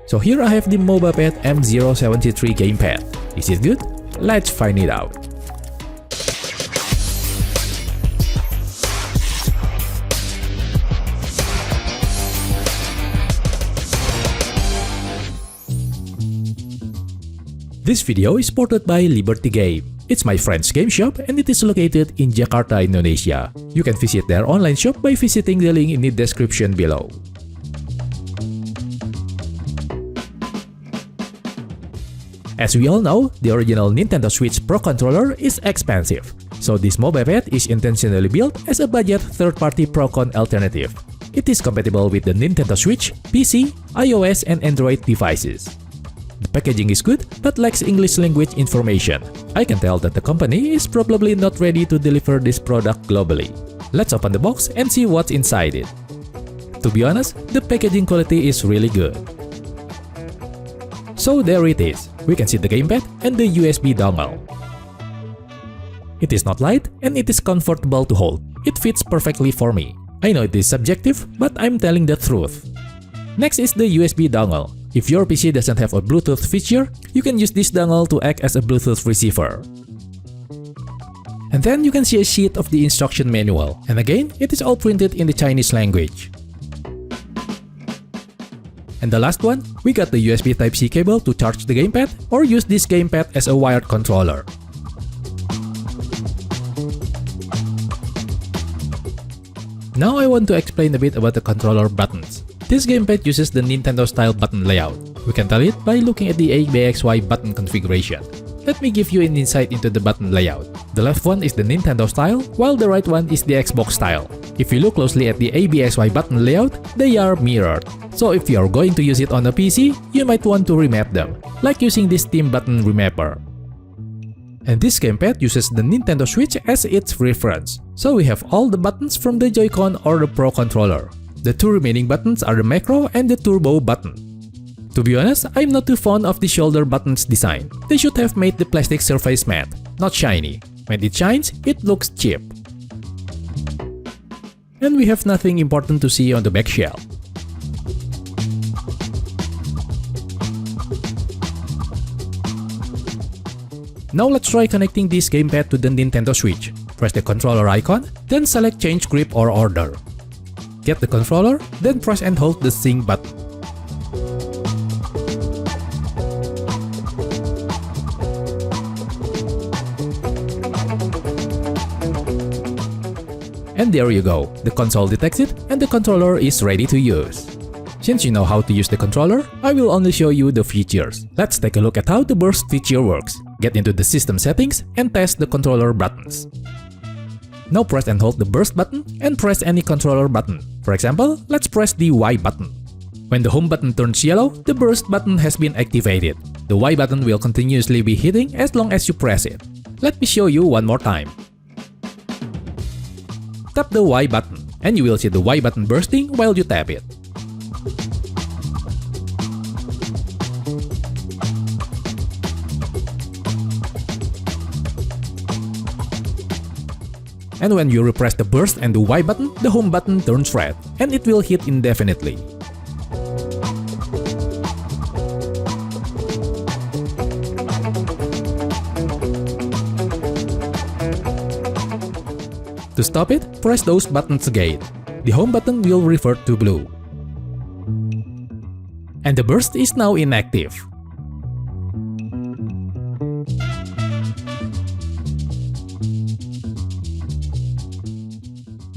So here I have the Mobapad M073 gamepad. Is it good? Let's find it out. This video is supported by Liberty Game. It's my friend's game shop and it is located in Jakarta, Indonesia. You can visit their online shop by visiting the link in the description below. As we all know, the original Nintendo Switch Pro controller is expensive. So this Mobapad is intentionally built as a budget third-party Pro-Con alternative. It is compatible with the Nintendo Switch, PC, iOS and Android devices. The packaging is good but lacks English language information. I can tell that the company is probably not ready to deliver this product globally. Let's open the box and see what's inside it. To be honest, the packaging quality is really good. So there it is. We can see the gamepad and the USB dongle. It is not light and it is comfortable to hold. It fits perfectly for me. I know it is subjective, but I'm telling the truth. Next is the USB dongle. If your PC doesn't have a Bluetooth feature, you can use this dongle to act as a Bluetooth receiver. And then you can see a sheet of the instruction manual, and again, it is all printed in the Chinese language. And the last one, we got the USB Type-C cable to charge the gamepad or use this gamepad as a wired controller. Now I want to explain a bit about the controller buttons. This gamepad uses the Nintendo-style button layout. We can tell it by looking at the ABXY button configuration. Let me give you an insight into the button layout. The left one is the Nintendo style, while the right one is the Xbox style. If you look closely at the ABXY button layout, they are mirrored. So if you are going to use it on a PC, you might want to remap them, like using this Steam button remapper. And this gamepad uses the Nintendo Switch as its reference. So we have all the buttons from the Joy-Con or the Pro controller. The two remaining buttons are the macro and the turbo button. To be honest, I'm not too fond of the shoulder buttons design. They should have made the plastic surface matte, not shiny. When it shines, it looks cheap. And we have nothing important to see on the back shell. Now let's try connecting this gamepad to the Nintendo Switch. Press the controller icon, then select change grip or order. Get the controller, then press and hold the sync button. And there you go, the console detects it and the controller is ready to use. Since you know how to use the controller, I will only show you the features. Let's take a look at how the burst feature works. Get into the system settings and test the controller buttons. Now press and hold the burst button and press any controller button. For example, let's press the Y button. When the home button turns yellow, the burst button has been activated. The Y button will continuously be hitting as long as you press it. Let me show you one more time. Tap the Y button and you will see the Y button bursting while you tap it. And when you repress the burst and the Y button, the home button turns red, and it will hit indefinitely. To stop it, press those buttons again. The home button will revert to blue. And the burst is now inactive.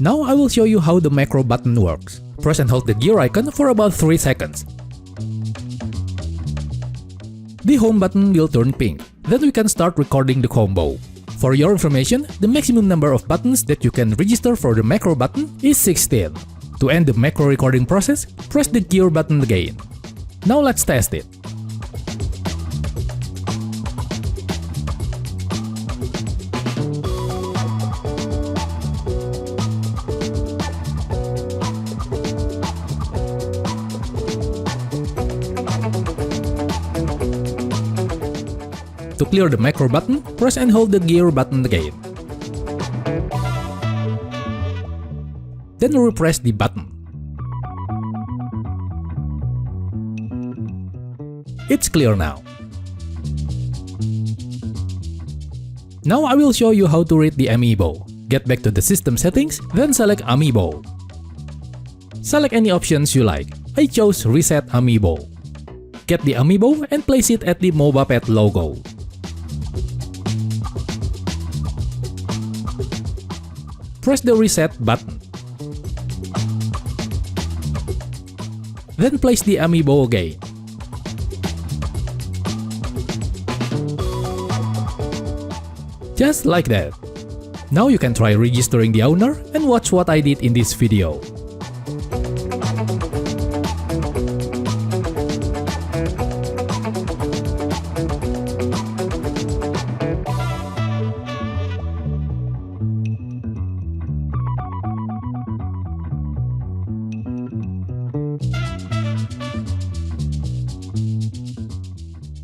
Now I will show you how the macro button works. Press and hold the gear icon for about 3 seconds. The home button will turn pink. Then we can start recording the combo. For your information, the maximum number of buttons that you can register for the macro button is 16. To end the macro recording process, press the gear button again. Now let's test it. To clear the macro button, press and hold the gear button again. Then repress the button. It's clear now. Now I will show you how to read the amiibo. Get back to the system settings, then select amiibo. Select any options you like. I chose reset amiibo. Get the amiibo and place it at the Mobapad logo. Press the reset button. Then place the amiibo again. Just like that. Now you can try registering the owner and watch what I did in this video.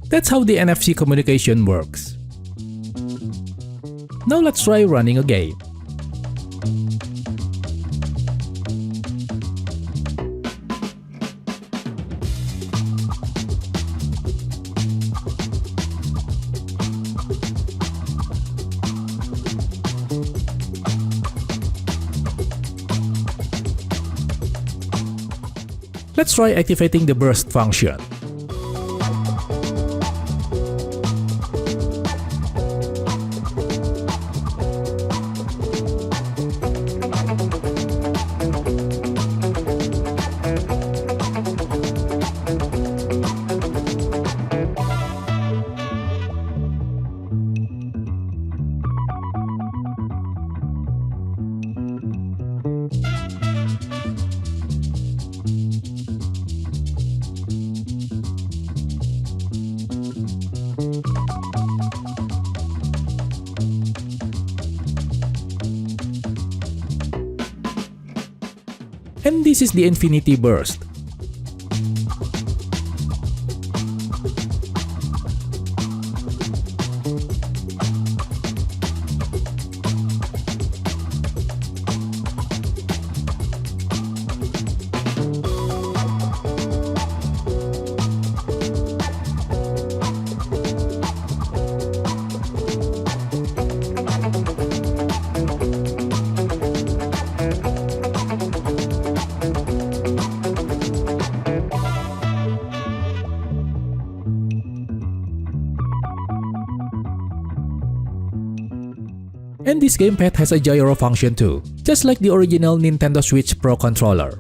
That's how the NFC communication works. Now let's try running a game. Let's try activating the burst function. And this is the Infinity Burst. And this gamepad has a gyro function too, just like the original Nintendo Switch Pro controller.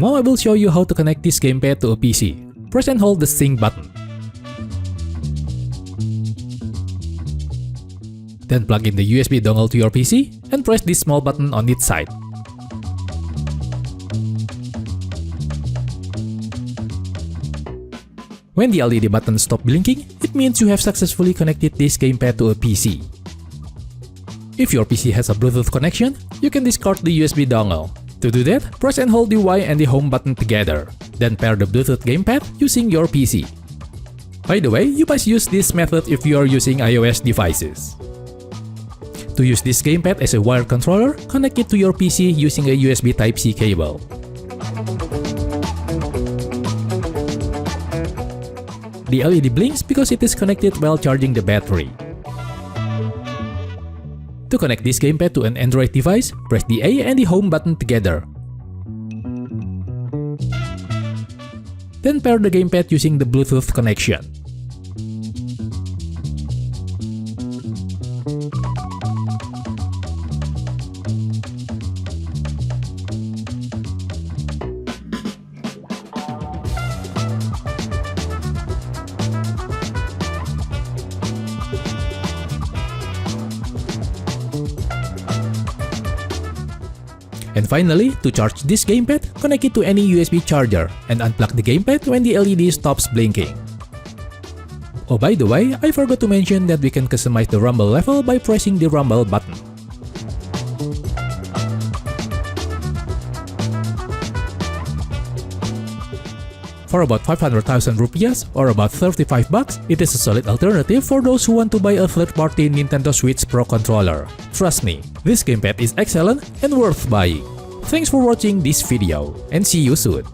Now I will show you how to connect this gamepad to a PC. Press and hold the sync button. Then plug in the USB dongle to your PC and press this small button on its side. When the LED button stops blinking, it means you have successfully connected this gamepad to a PC. If your PC has a Bluetooth connection, you can discard the USB dongle. To do that, press and hold the Y and the home button together. Then pair the Bluetooth gamepad using your PC. By the way, you must use this method if you are using iOS devices. To use this gamepad as a wired controller, connect it to your PC using a USB Type-C cable. The LED blinks because it is connected while charging the battery. To connect this gamepad to an Android device, press the A and the home button together. Then pair the gamepad using the Bluetooth connection. And finally, to charge this gamepad, connect it to any USB charger and unplug the gamepad when the LED stops blinking. Oh, by the way, I forgot to mention that we can customize the rumble level by pressing the rumble button. For about 500,000 rupiahs or about 35 bucks, it is a solid alternative for those who want to buy a third-party Nintendo Switch Pro controller. Trust me, this gamepad is excellent and worth buying. Thanks for watching this video, and see you soon.